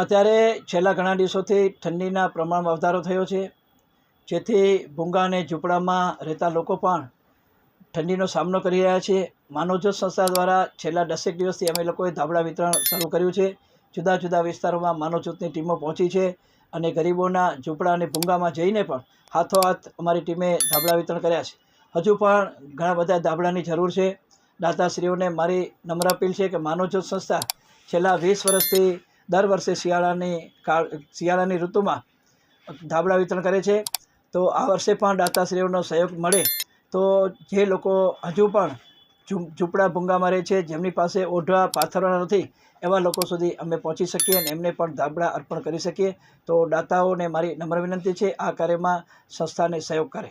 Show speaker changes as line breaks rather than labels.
અત્યારે છેલ્લા ઘણા દિવસોથી ઠંડીના પ્રમાણમાં વધારો થયો છે, જેથી ભૂંગા અને ઝૂંપડામાં રહેતા લોકો પણ ઠંડીનો સામનો કરી રહ્યા છે। માનવજ્યોત સંસ્થા દ્વારા છેલ્લા 10 દિવસથી અમે લોકોએ ધાબળા વિતરણ શરૂ કર્યું છે। જુદા જુદા વિસ્તારોમાં માનવજ્યોતની ટીમો પહોંચી છે અને ગરીબોના ઝૂંપડા અને ભૂંગામાં જઈને પણ હાથોહાથ અમારી ટીમે ધાબળા વિતરણ કર્યા છે। હજુ પણ ઘણા બધા ધાબળાની જરૂર છે। દાતાશ્રીઓને મારી નમ્ર અપીલ છે કે માનવજ્યોત સંસ્થા છેલ્લા 20 વર્ષથી દર વર્ષે શિયાળાની ઋતુમાં ધાબળા વિતરણ કરે છે। તો આ વર્ષે પણ દાતાશ્રીઓનો સહયોગ મળે તો જે લોકો હજુ પણ ઝૂંપડા ભૂંગામાં રહે છે, જેમની પાસે ઓઢવા પાથરવા નથી, એવા લોકો સુધી અમે પહોંચી શકીએ અને એમને પણ ધાબળા અર્પણ કરી શકીએ। તો દાતાઓને મારી નમ્ર વિનંતી છે આ કાર્યમાં સંસ્થાને સહયોગ કરે।